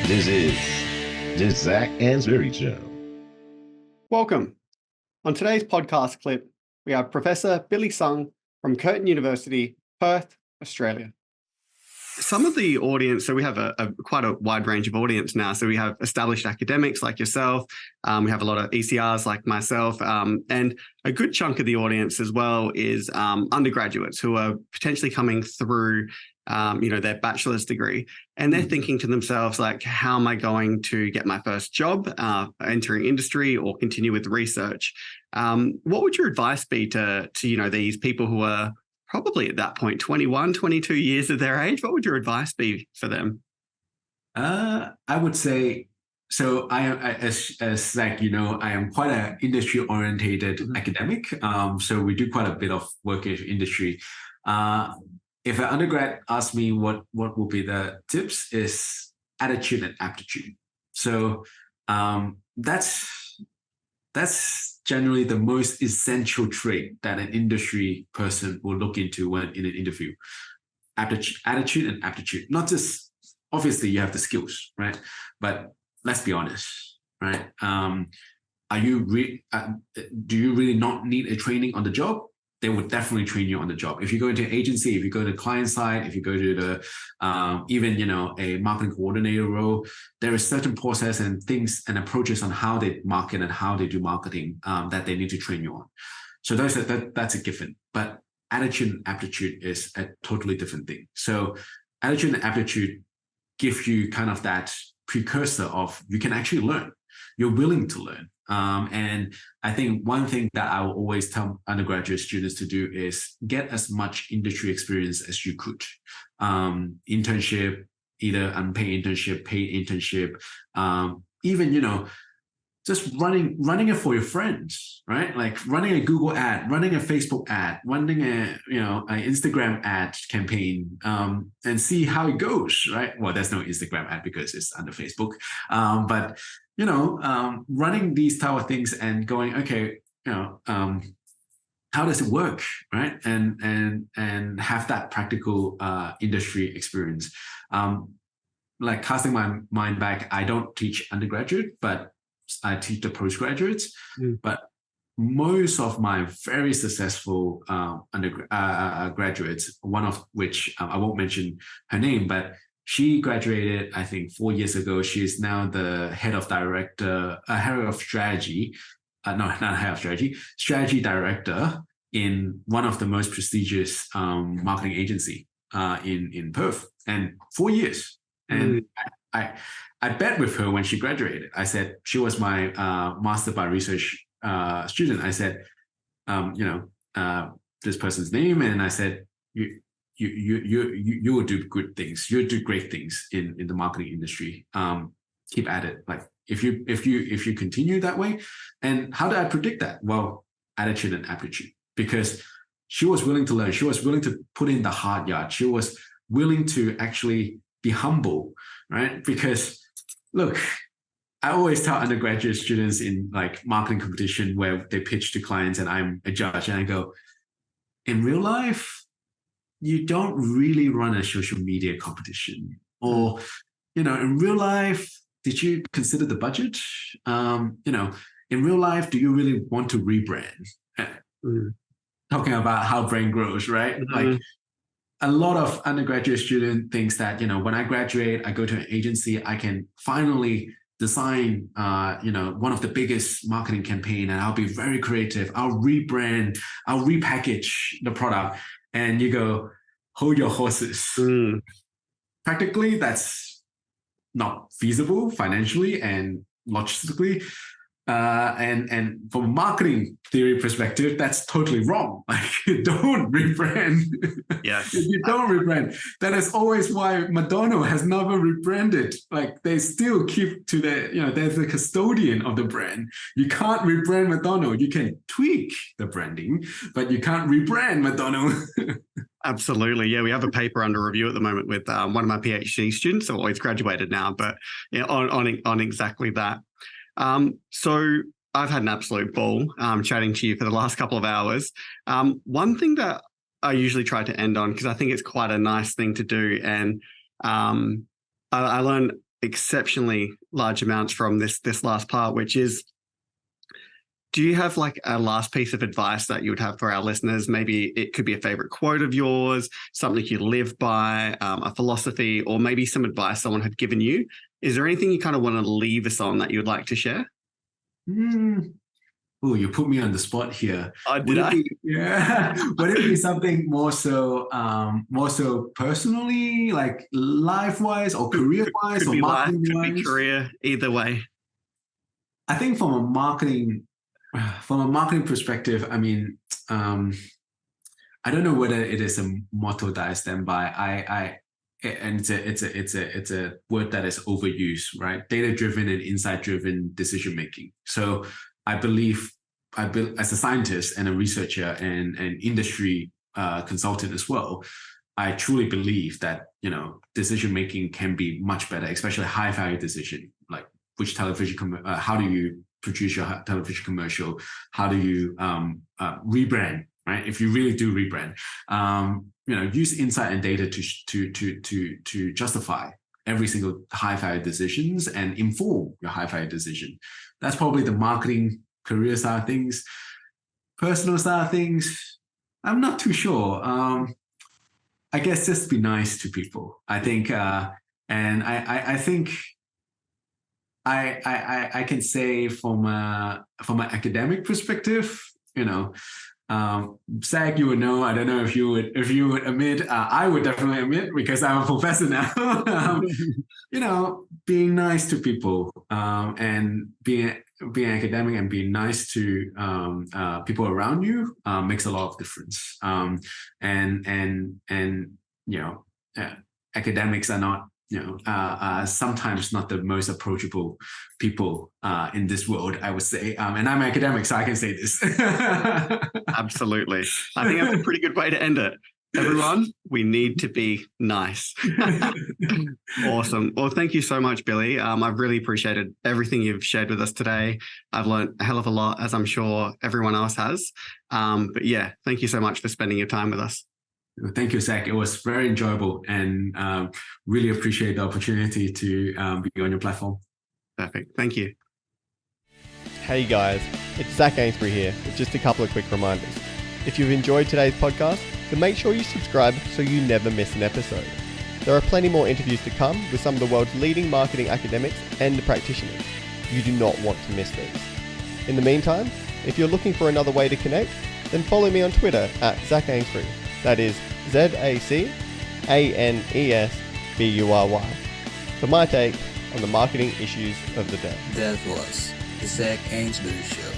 This is the Zac Anesbury Show. Welcome. On today's podcast clip, we have Professor Billy Sung from Curtin University, Perth, Australia. Some of the audience, so we have quite a wide range of audience now. So we have established academics like yourself. We have a lot of ECRs like myself. And a good chunk of the audience as well is undergraduates who are potentially coming through their bachelor's degree. And they're thinking to themselves, like, how am I going to get my first job, entering industry or continue with research? What would your advice be to these people who are probably at that point, 21, 22 years of their age? What would your advice be for them? I would say, so as Zach, I am quite an industry-orientated academic. So we do quite a bit of work in industry. If an undergrad asks me what will be the tips, is attitude and aptitude. So that's generally the most essential trait that an industry person will look into when in an interview. Attitude and aptitude. Not just, obviously you have the skills, right? But let's be honest, right? Do you really not need a training on the job? They would definitely train you on the job. If you go into an agency, if you go to client side, if you go to the even a marketing coordinator role, there is certain process and things and approaches on how they market and how they do marketing that they need to train you on. So that's a given. But attitude and aptitude is a totally different thing. So attitude and aptitude give you kind of that precursor of you can actually learn. You're willing to learn. And I think one thing that I will always tell undergraduate students to do is get as much industry experience as you could. Internship, either unpaid internship, paid internship, even, just running it for your friends, right? Like running a Google ad, running a Facebook ad, running an Instagram ad campaign, and see how it goes, right? Well, there's no Instagram ad because it's under Facebook. But running these type of things and going, okay, how does it work, right? And have that practical industry experience. Like casting my mind back, I don't teach undergraduate, but I teach the postgraduates. But most of my very successful graduates, one of which I won't mention her name, but she graduated, I think, 4 years ago. She is now the head of strategy. Not head of strategy, strategy director in one of the most prestigious marketing agency in Perth. And 4 years. And I bet with her when she graduated. I said, she was my master by research student. I said, this person's name. And I said, you will do good things. You'll do great things in the marketing industry. Keep at it. Like if you continue that way. And how did I predict that? Well, attitude and aptitude, because she was willing to learn. She was willing to put in the hard yard. She was willing to actually be humble, right? Because look, I always tell undergraduate students in like marketing competition where they pitch to clients and I'm a judge, and I go, in real life, you don't really run a social media competition. Or, in real life, did you consider the budget? In real life, do you really want to rebrand? Talking about how brand grows, right? Like a lot of undergraduate student thinks that, when I graduate, I go to an agency, I can finally design, one of the biggest marketing campaign, and I'll be very creative. I'll rebrand, I'll repackage the product. And you go, hold your horses. Practically, that's not feasible financially and logistically. And from a marketing theory perspective, that's totally wrong. Like, don't rebrand. Yes. If you don't rebrand, that is always why Madonna has never rebranded. Like, they still keep to there's a custodian of the brand. You can't rebrand Madonna. You can tweak the branding, but you can't rebrand Madonna. Absolutely. Yeah, we have a paper under review at the moment with one of my PhD students, so he's graduated now, but on exactly that. So I've had an absolute ball chatting to you for the last couple of hours. One thing that I usually try to end on, because I think it's quite a nice thing to do, and I learned exceptionally large amounts from this last part, which is, do you have like a last piece of advice that you would have for our listeners? Maybe it could be a favorite quote of yours, something you live by, a philosophy, or maybe some advice someone had given you. Is there anything you kind of want to leave us on that you would like to share? Oh, you put me on the spot here. Did I? Yeah. Would it be something more so personally, like life-wise or career-wise or marketing-wise? Could be career, either way. I think from a marketing perspective, I mean, I don't know whether it is a motto that I stand by. And it's a word that is overused, right? Data-driven and insight-driven decision making. So I believe as a scientist and a researcher and an industry consultant as well, I truly believe that, decision making can be much better, especially high value decision, like which television, how do you produce your television commercial? How do you rebrand, right? If you really do rebrand, use insight and data to justify every single high value decisions and inform your high value decision. That's probably the marketing career side of things. Personal side of things, I'm not too sure. I guess just be nice to people. I think, and I think I can say from an academic perspective, Zac, you would know. I don't know if you would admit. I would definitely admit because I'm a professor now. Being nice to people and being academic and being nice to people around you makes a lot of difference. Academics are not sometimes not the most approachable people in this world, I would say. And I'm academic, so I can say this. Absolutely. I think that's a pretty good way to end it. Everyone, we need to be nice. Awesome. Well, thank you so much, Billy. I've really appreciated everything you've shared with us today. I've learned a hell of a lot, as I'm sure everyone else has. But yeah, thank you so much for spending your time with us. Thank you, Zac. It was very enjoyable and really appreciate the opportunity to be on your platform. Perfect. Thank you. Hey guys, it's Zac Anesbury here with just a couple of quick reminders. If you've enjoyed today's podcast, then make sure you subscribe so you never miss an episode. There are plenty more interviews to come with some of the world's leading marketing academics and practitioners. You do not want to miss these. In the meantime, if you're looking for another way to connect, then follow me on Twitter at Zac Anesbury. That is ZACANESBURY for my take on the marketing issues of the day. That was the Zac Anesbury Show.